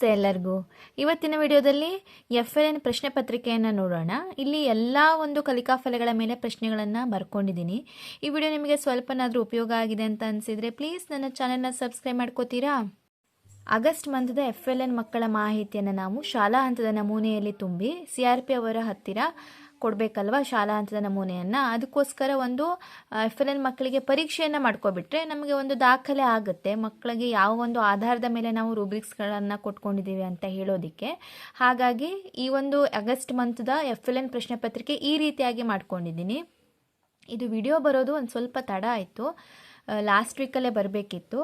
ನಮಸ್ತೆ ಎಲ್ಲರಿಗೂ. ಇವತ್ತಿನ ವಿಡಿಯೋದಲ್ಲಿ FLN ಪ್ರಶ್ನೆ ಪತ್ರಿಕೆಯನ್ನು ನೋಡೋಣ. ಇಲ್ಲಿ ಎಲ್ಲ ಒಂದು ಕಲಿಕಾ ಫಲಗಳ ಮೇಲೆ ಪ್ರಶ್ನೆಗಳನ್ನು ಬರ್ಕೊಂಡಿದ್ದೀನಿ. ಈ ವಿಡಿಯೋ ನಿಮಗೆ ಸ್ವಲ್ಪನಾದರೂ ಉಪಯೋಗ ಆಗಿದೆ ಅಂತ ಅನಿಸಿದರೆ ಪ್ಲೀಸ್ ನನ್ನ ಚಾನೆಲ್ನ ಸಬ್ಸ್ಕ್ರೈಬ್ ಮಾಡ್ಕೋತೀರಾ. ಆಗಸ್ಟ್ ಮಂತ್ದ FLN ಮಕ್ಕಳ ಮಾಹಿತಿಯನ್ನು ನಾವು ಶಾಲಾ ಹಂತದ ನಮೂನೆಯಲ್ಲಿ ತುಂಬಿ CRP ಅವರ ಹತ್ತಿರ ಕೊಡಬೇಕಲ್ವ ಶಾಲಾ ಹಂತದ ನಮೂನೆಯನ್ನು. ಅದಕ್ಕೋಸ್ಕರ ಒಂದು FLN ಮಕ್ಕಳಿಗೆ ಪರೀಕ್ಷೆಯನ್ನು ಮಾಡ್ಕೊಬಿಟ್ರೆ ನಮಗೆ ಒಂದು ದಾಖಲೆ ಆಗುತ್ತೆ, ಮಕ್ಕಳಿಗೆ ಯಾವ ಒಂದು ಆಧಾರದ ಮೇಲೆ ನಾವು ರೂಬ್ರಿಕ್ಸ್ಗಳನ್ನು ಕೊಟ್ಕೊಂಡಿದ್ದೀವಿ ಅಂತ ಹೇಳೋದಕ್ಕೆ. ಹಾಗಾಗಿ ಈ ಒಂದು ಆಗಸ್ಟ್ ಮಂತ್ದ FLN ಪ್ರಶ್ನೆ ಪತ್ರಿಕೆ ಈ ರೀತಿಯಾಗಿ ಮಾಡ್ಕೊಂಡಿದ್ದೀನಿ. ಇದು ವಿಡಿಯೋ ಬರೋದು ಒಂದು ಸ್ವಲ್ಪ ತಡ ಆಯಿತು, ಲಾಸ್ಟ್ ವೀಕಲ್ಲೇ ಬರಬೇಕಿತ್ತು.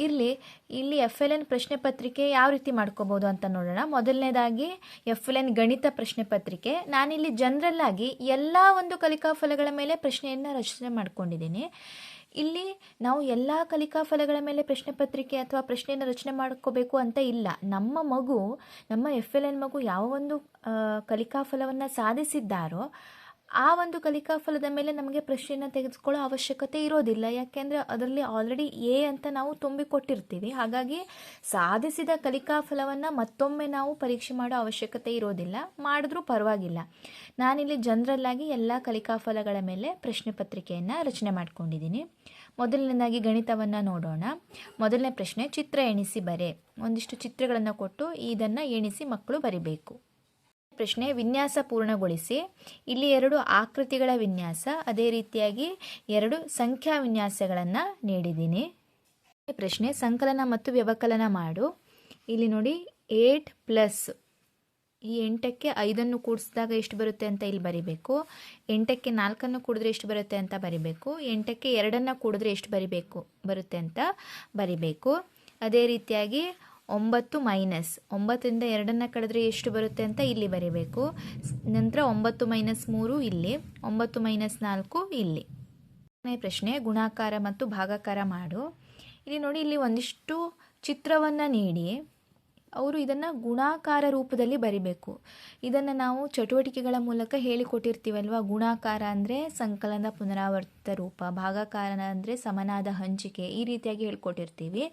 ಇಲ್ಲಿ FLN ಪ್ರಶ್ನೆ ಪತ್ರಿಕೆ ಯಾವ ರೀತಿ ಮಾಡ್ಕೋಬೋದು ಅಂತ ನೋಡೋಣ. ಮೊದಲನೇದಾಗಿ FLN ಗಣಿತ ಪ್ರಶ್ನೆ ಪತ್ರಿಕೆ. ನಾನಿಲ್ಲಿ ಜನರಲ್ ಆಗಿ ಎಲ್ಲ ಒಂದು ಕಲಿಕಾ ಫಲಗಳ ಮೇಲೆ ಪ್ರಶ್ನೆಯನ್ನು ರಚನೆ ಮಾಡ್ಕೊಂಡಿದ್ದೀನಿ. ಇಲ್ಲಿ ನಾವು ಎಲ್ಲ ಕಲಿಕಾ ಫಲಗಳ ಮೇಲೆ ಪ್ರಶ್ನೆ ಪತ್ರಿಕೆ ಅಥವಾ ಪ್ರಶ್ನೆಯನ್ನು ರಚನೆ ಮಾಡ್ಕೋಬೇಕು ಅಂತ ಇಲ್ಲ. ನಮ್ಮ FLN ಮಗು ಯಾವ ಒಂದು ಕಲಿಕಾ ಫಲವನ್ನು ಸಾಧಿಸಿದ್ದಾರೋ ಆ ಒಂದು ಕಲಿಕಾ ಫಲದ ಮೇಲೆ ನಮಗೆ ಪ್ರಶ್ನೆಯನ್ನು ತೆಗೆದುಕೊಳ್ಳೋ ಅವಶ್ಯಕತೆ ಇರೋದಿಲ್ಲ. ಯಾಕೆಂದರೆ ಅದರಲ್ಲಿ ಆಲ್ರೆಡಿ A ಅಂತ ನಾವು ತುಂಬಿಕೊಟ್ಟಿರ್ತೀವಿ. ಹಾಗಾಗಿ ಸಾಧಿಸಿದ ಕಲಿಕಾ ಫಲವನ್ನು ಮತ್ತೊಮ್ಮೆ ನಾವು ಪರೀಕ್ಷೆ ಮಾಡೋ ಅವಶ್ಯಕತೆ ಇರೋದಿಲ್ಲ, ಮಾಡಿದ್ರೂ ಪರವಾಗಿಲ್ಲ. ನಾನಿಲ್ಲಿ ಜನರಲ್ಲಾಗಿ ಎಲ್ಲ ಕಲಿಕಾ ಫಲಗಳ ಮೇಲೆ ಪ್ರಶ್ನೆ ಪತ್ರಿಕೆಯನ್ನು ರಚನೆ ಮಾಡ್ಕೊಂಡಿದ್ದೀನಿ. ಮೊದಲನೇದಾಗಿ ಗಣಿತವನ್ನು ನೋಡೋಣ. ಮೊದಲನೇ ಪ್ರಶ್ನೆ, ಚಿತ್ರ ಎಣಿಸಿ ಬರೆ. ಒಂದಿಷ್ಟು ಚಿತ್ರಗಳನ್ನು ಕೊಟ್ಟು ಇದನ್ನು ಎಣಿಸಿ ಮಕ್ಕಳು ಬರಿಬೇಕು. ಪ್ರಶ್ನೆ, ವಿನ್ಯಾಸ ಪೂರ್ಣಗೊಳಿಸಿ. ಇಲ್ಲಿ 2 ಆಕೃತಿಗಳ ವಿನ್ಯಾಸ, ಅದೇ ರೀತಿಯಾಗಿ 2 ಸಂಖ್ಯಾ ವಿನ್ಯಾಸಗಳನ್ನು ನೀಡಿದ್ದೀನಿ. ಪ್ರಶ್ನೆ, ಸಂಕಲನ ಮತ್ತು ವ್ಯವಕಲನ ಮಾಡು. ಇಲ್ಲಿ ನೋಡಿ 8 ಪ್ಲಸ್ ಈ 8ಕ್ಕೆ 5 ಕೂಡಿಸಿದಾಗ ಎಷ್ಟು ಬರುತ್ತೆ ಅಂತ ಇಲ್ಲಿ ಬರಿಬೇಕು. 8ಕ್ಕೆ 4 ಕೂಡಿದ್ರೆ ಎಷ್ಟು ಬರುತ್ತೆ ಅಂತ ಬರಿಬೇಕು. 8ಕ್ಕೆ 2 ಕೂಡಿದ್ರೆ ಎಷ್ಟು ಬರುತ್ತೆ ಅಂತ ಬರಿಬೇಕು. ಅದೇ ರೀತಿಯಾಗಿ 9 ಮೈನಸ್ 9ರಿಂದ 2 ಕಳೆದ್ರೆ ಎಷ್ಟು ಬರುತ್ತೆ ಅಂತ ಇಲ್ಲಿ ಬರೀಬೇಕು. ನಂತರ 9 - 3 ಇಲ್ಲಿ, 9 - 4 ಇಲ್ಲಿ. ಪ್ರಶ್ನೆ, ಗುಣಾಕಾರ ಮತ್ತು ಭಾಗಾಕಾರ ಮಾಡು. ಇಲ್ಲಿ ನೋಡಿ, ಇಲ್ಲಿ ಒಂದಿಷ್ಟು ಚಿತ್ರವನ್ನು ನೀಡಿ ಅವರು ಇದನ್ನು ಗುಣಾಕಾರ ರೂಪದಲ್ಲಿ ಬರಿಬೇಕು. ಇದನ್ನು ನಾವು ಚಟುವಟಿಕೆಗಳ ಮೂಲಕ ಹೇಳಿಕೊಟ್ಟಿರ್ತೀವಲ್ವ. ಗುಣಾಕಾರ ಅಂದರೆ ಸಂಕಲನದ ಪುನರಾವರ್ತಿತ ರೂಪ, ಭಾಗಾಕಾರ ಅಂದರೆ ಸಮನಾದ ಹಂಚಿಕೆ, ಈ ರೀತಿಯಾಗಿ ಹೇಳ್ಕೊಟ್ಟಿರ್ತೀವಿ.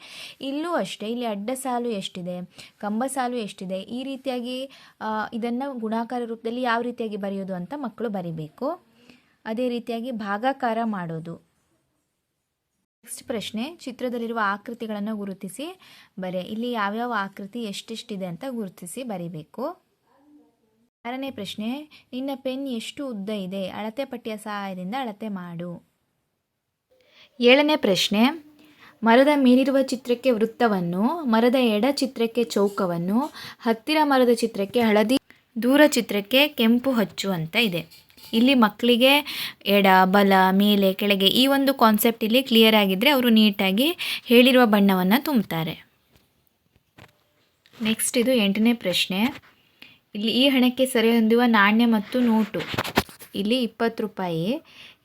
ಇಲ್ಲೂ ಅಷ್ಟೇ, ಇಲ್ಲಿ ಅಡ್ಡ ಸಾಲು ಎಷ್ಟಿದೆ, ಕಂಬ ಸಾಲು ಎಷ್ಟಿದೆ, ಈ ರೀತಿಯಾಗಿ ಇದನ್ನು ಗುಣಾಕಾರ ರೂಪದಲ್ಲಿ ಯಾವ ರೀತಿಯಾಗಿ ಬರೆಯೋದು ಅಂತ ಮಕ್ಕಳು ಬರಿಬೇಕು. ಅದೇ ರೀತಿಯಾಗಿ ಭಾಗಾಕಾರ ಮಾಡೋದು. ನೆಕ್ಸ್ಟ್ ಪ್ರಶ್ನೆ, ಚಿತ್ರದಲ್ಲಿರುವ ಆಕೃತಿಗಳನ್ನು ಗುರುತಿಸಿ ಬರೆ. ಇಲ್ಲಿ ಯಾವ್ಯಾವ ಆಕೃತಿ ಎಷ್ಟೆಷ್ಟಿದೆ ಅಂತ ಗುರುತಿಸಿ ಬರಿಬೇಕು. 6ನೇ ಪ್ರಶ್ನೆ, ನಿನ್ನ ಪೆನ್ ಎಷ್ಟು ಉದ್ದ ಇದೆ, ಅಳತೆ ಪಟ್ಟಿಯ ಸಹಾಯದಿಂದ ಅಳತೆ ಮಾಡು. 7ನೇ ಪ್ರಶ್ನೆ, ಮರದ ಮೇಲಿರುವ ಚಿತ್ರಕ್ಕೆ ವೃತ್ತವನ್ನು, ಮರದ ಎಡ ಚಿತ್ರಕ್ಕೆ ಚೌಕವನ್ನು, ಹತ್ತಿರ ಮರದ ಚಿತ್ರಕ್ಕೆ ಹಳದಿ, ದೂರ ಚಿತ್ರಕ್ಕೆ ಕೆಂಪು ಹಚ್ಚು ಅಂತ ಇದೆ. ಇಲ್ಲಿ ಮಕ್ಕಳಿಗೆ ಎಡ ಬಲ ಮೇಲೆ ಕೆಳಗೆ ಈ ಒಂದು ಕಾನ್ಸೆಪ್ಟ್ ಇಲ್ಲಿ ಕ್ಲಿಯರ್ ಆಗಿದ್ದರೆ ಅವರು ನೀಟಾಗಿ ಹೇಳಿರುವ ಬಣ್ಣವನ್ನು ತುಂಬುತ್ತಾರೆ. ನೆಕ್ಸ್ಟ್ ಇದು 8ನೇ ಪ್ರಶ್ನೆ. ಇಲ್ಲಿ ಈ ಹಣಕ್ಕೆ ಸರಿ ಹೊಂದುವ ನಾಣ್ಯ ಮತ್ತು ನೋಟು. ಇಲ್ಲಿ 20 ರೂಪಾಯಿ.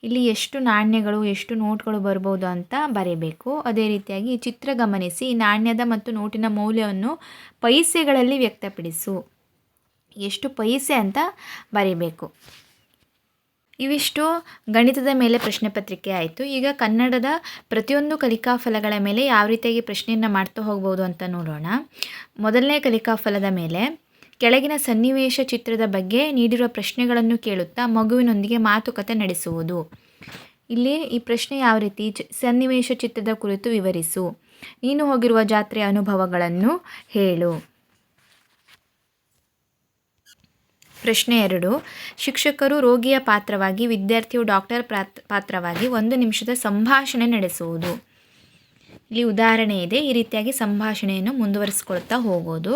ಇಲ್ಲಿ ಎಷ್ಟು ನಾಣ್ಯಗಳು ಎಷ್ಟು ನೋಟ್ಗಳು ಬರ್ಬೋದು ಅಂತ ಬರೀಬೇಕು. ಅದೇ ರೀತಿಯಾಗಿ ಚಿತ್ರ ಗಮನಿಸಿ ನಾಣ್ಯದ ಮತ್ತು ನೋಟಿನ ಮೌಲ್ಯವನ್ನು ಪೈಸೆಗಳಲ್ಲಿ ವ್ಯಕ್ತಪಡಿಸು. ಎಷ್ಟು ಪೈಸೆ ಅಂತ ಬರೀಬೇಕು. ಇವಿಷ್ಟು ಗಣಿತದ ಮೇಲೆ ಪ್ರಶ್ನೆ ಪತ್ರಿಕೆ ಆಯಿತು. ಈಗ ಕನ್ನಡದ ಪ್ರತಿಯೊಂದು ಕಲಿಕಾ ಫಲಗಳ ಮೇಲೆ ಯಾವ ರೀತಿಯಾಗಿ ಪ್ರಶ್ನೆಯನ್ನು ಮಾಡ್ತಾ ಹೋಗ್ಬೋದು ಅಂತ ನೋಡೋಣ. ಮೊದಲನೇ ಕಲಿಕಾ ಫಲದ ಮೇಲೆ ಕೆಳಗಿನ ಸನ್ನಿವೇಶ ಚಿತ್ರದ ಬಗ್ಗೆ ನೀಡಿರುವ ಪ್ರಶ್ನೆಗಳನ್ನು ಕೇಳುತ್ತಾ ಮಗುವಿನೊಂದಿಗೆ ಮಾತುಕತೆ ನಡೆಸುವುದು. ಇಲ್ಲಿ ಈ ಪ್ರಶ್ನೆ ಯಾವ ರೀತಿ, ಸನ್ನಿವೇಶ ಚಿತ್ರದ ಕುರಿತು ವಿವರಿಸು, ನೀನು ಹೋಗಿರುವ ಜಾತ್ರೆಯ ಅನುಭವಗಳನ್ನು ಹೇಳು. ಪ್ರಶ್ನೆ 2, ಶಿಕ್ಷಕರು ರೋಗಿಯ ಪಾತ್ರವಾಗಿ ವಿದ್ಯಾರ್ಥಿಯು ಡಾಕ್ಟರ್ ಪಾತ್ರವಾಗಿ 1 ನಿಮಿಷದ ಸಂಭಾಷಣೆ ನಡೆಸುವುದು. ಇಲ್ಲಿ ಉದಾಹರಣೆ ಇದೆ, ಈ ರೀತಿಯಾಗಿ ಸಂಭಾಷಣೆಯನ್ನು ಮುಂದುವರಿಸಿಕೊಳ್ತಾ ಹೋಗೋದು.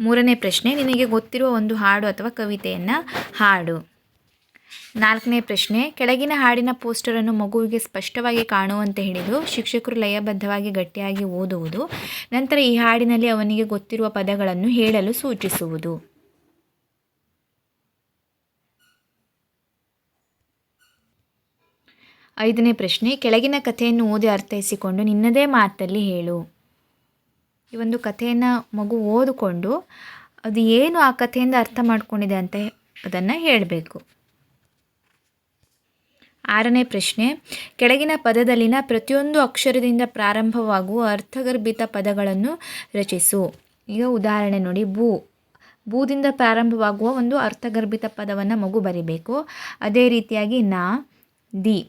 3ನೇ ಪ್ರಶ್ನೆ, ನಿನಗೆ ಗೊತ್ತಿರುವ ಒಂದು ಹಾಡು ಅಥವಾ ಕವಿತೆಯನ್ನು ಹಾಡು. 4ನೇ ಪ್ರಶ್ನೆ, ಕೆಳಗಿನ ಹಾಡಿನ ಪೋಸ್ಟರನ್ನು ಮಗುವಿಗೆ ಸ್ಪಷ್ಟವಾಗಿ ಕಾಣುವಂತೆ ಹಿಡಿದು ಶಿಕ್ಷಕರು ಲಯಬದ್ಧವಾಗಿ ಗಟ್ಟಿಯಾಗಿ ಓದುವುದು. ನಂತರ ಈ ಹಾಡಿನಲ್ಲಿ ಅವನಿಗೆ ಗೊತ್ತಿರುವ ಪದಗಳನ್ನು ಹೇಳಲು ಸೂಚಿಸುವುದು. 5ನೇ ಪ್ರಶ್ನೆ, ಕೆಳಗಿನ ಕಥೆಯನ್ನು ಓದಿ ಅರ್ಥೈಸಿಕೊಂಡು ನಿನ್ನದೇ ಮಾತಲ್ಲಿ ಹೇಳು. ಈ ಒಂದು ಕಥೆಯನ್ನು ಮಗು ಓದಿಕೊಂಡು ಅದು ಏನು ಆ ಕಥೆಯಿಂದ ಅರ್ಥ ಮಾಡ್ಕೊಂಡಿದೆ ಅಂತ ಅದನ್ನು ಹೇಳಬೇಕು. 6ನೇ ಪ್ರಶ್ನೆ, ಕೆಳಗಿನ ಪದದಲ್ಲಿನ ಪ್ರತಿಯೊಂದು ಅಕ್ಷರದಿಂದ ಪ್ರಾರಂಭವಾಗುವ ಅರ್ಥಗರ್ಭಿತ ಪದಗಳನ್ನು ರಚಿಸು. ಈಗ ಉದಾಹರಣೆ ನೋಡಿ, ಬೂದಿಂದ ಪ್ರಾರಂಭವಾಗುವ ಒಂದು ಅರ್ಥಗರ್ಭಿತ ಪದವನ್ನು ಮಗು ಬರಿಬೇಕು. ಅದೇ ರೀತಿಯಾಗಿ ದಿ,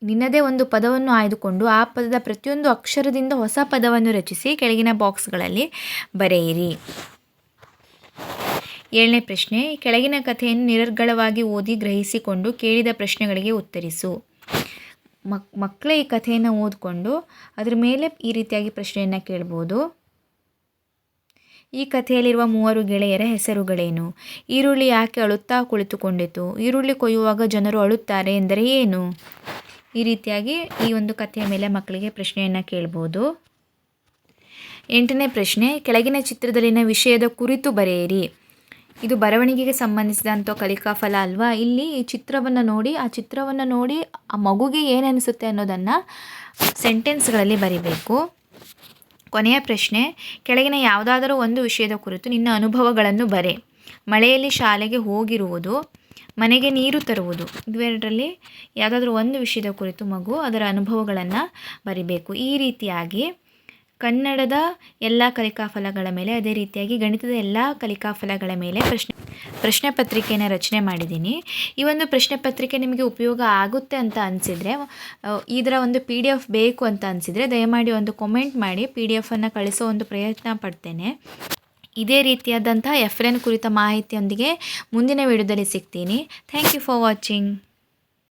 ನಿನ್ನದೇ ಒಂದು ಪದವನ್ನು ಆಯ್ದುಕೊಂಡು ಆ ಪದದ ಪ್ರತಿಯೊಂದು ಅಕ್ಷರದಿಂದ ಹೊಸ ಪದವನ್ನು ರಚಿಸಿ ಕೆಳಗಿನ ಬಾಕ್ಸ್ಗಳಲ್ಲಿ ಬರೆಯಿರಿ. 7ನೇ ಪ್ರಶ್ನೆ, ಕೆಳಗಿನ ಕಥೆಯನ್ನು ನಿರರ್ಗಳವಾಗಿ ಓದಿ ಗ್ರಹಿಸಿಕೊಂಡು ಕೇಳಿದ ಪ್ರಶ್ನೆಗಳಿಗೆ ಉತ್ತರಿಸು. ಮಕ್ಕಳೇ ಈ ಕಥೆಯನ್ನು ಓದಿಕೊಂಡು ಅದರ ಮೇಲೆ ಈ ರೀತಿಯಾಗಿ ಪ್ರಶ್ನೆಯನ್ನು ಕೇಳ್ಬೋದು. ಈ ಕಥೆಯಲ್ಲಿರುವ 3 ಗೆಳೆಯರ ಹೆಸರುಗಳೇನು? ಈರುಳ್ಳಿ ಯಾಕೆ ಅಳುತ್ತಾ ಕುಳಿತುಕೊಂಡಿತು? ಈರುಳ್ಳಿ ಕೊಯ್ಯುವಾಗ ಜನರು ಅಳುತ್ತಾರೆ ಎಂದರೆ ಏನು? ಈ ರೀತಿಯಾಗಿ ಈ ಒಂದು ಕಥೆಯ ಮೇಲೆ ಮಕ್ಕಳಿಗೆ ಪ್ರಶ್ನೆಯನ್ನು ಕೇಳ್ಬೋದು. 8ನೇ ಪ್ರಶ್ನೆ, ಕೆಳಗಿನ ಚಿತ್ರದಲ್ಲಿನ ವಿಷಯದ ಕುರಿತು ಬರೆಯಿರಿ. ಇದು ಬರವಣಿಗೆಗೆ ಸಂಬಂಧಿಸಿದಂಥ ಕಲಿಕಾಫಲ ಅಲ್ವಾ. ಇಲ್ಲಿ ಈ ಚಿತ್ರವನ್ನು ನೋಡಿ ಆ ಮಗುಗೆ ಏನು ಅನಿಸುತ್ತೆ ಅನ್ನೋದನ್ನು ಸೆಂಟೆನ್ಸ್ಗಳಲ್ಲಿ ಬರಿಬೇಕು. ಕೊನೆಯ ಪ್ರಶ್ನೆ, ಕೆಳಗಿನ ಯಾವುದಾದರೂ ಒಂದು ವಿಷಯದ ಕುರಿತು ನಿನ್ನ ಅನುಭವಗಳನ್ನು ಬರೆ. ಮಳೆಯಲ್ಲಿ ಶಾಲೆಗೆ ಹೋಗಿರುವುದು, ಮನೆಗೆ ನೀರು ತರುವುದು. ಇವೆರಡರಲ್ಲಿ ಯಾವುದಾದ್ರೂ ಒಂದು ವಿಷಯದ ಕುರಿತು ಮಗು ಅದರ ಅನುಭವಗಳನ್ನು ಬರಿಬೇಕು. ಈ ರೀತಿಯಾಗಿ ಕನ್ನಡದ ಎಲ್ಲ ಕಲಿಕಾಫಲಗಳ ಮೇಲೆ, ಅದೇ ರೀತಿಯಾಗಿ ಗಣಿತದ ಎಲ್ಲ ಕಲಿಕಾಫಲಗಳ ಮೇಲೆ ಪ್ರಶ್ನೆ ಪತ್ರಿಕೆಯನ್ನು ರಚನೆ ಮಾಡಿದ್ದೀನಿ. ಈ ಒಂದು ಪ್ರಶ್ನೆ ಪತ್ರಿಕೆ ನಿಮಗೆ ಉಪಯೋಗ ಆಗುತ್ತೆ ಅಂತ ಅನಿಸಿದರೆ, ಇದರ ಒಂದು PDF ಬೇಕು ಅಂತ ಅನಿಸಿದರೆ ದಯಮಾಡಿ ಒಂದು ಕಾಮೆಂಟ್ ಮಾಡಿ PDF ಅನ್ನು ಕಳಿಸೋ ಒಂದು ಪ್ರಯತ್ನ ಪಡ್ತೇನೆ. ಇದೇ ರೀತಿಯಾದಂಥ FLN ಕುರಿತ ಮಾಹಿತಿಯೊಂದಿಗೆ ಮುಂದಿನ ವಿಡಿಯೋದಲ್ಲಿ ಸಿಗ್ತೀನಿ. Thank you for watching.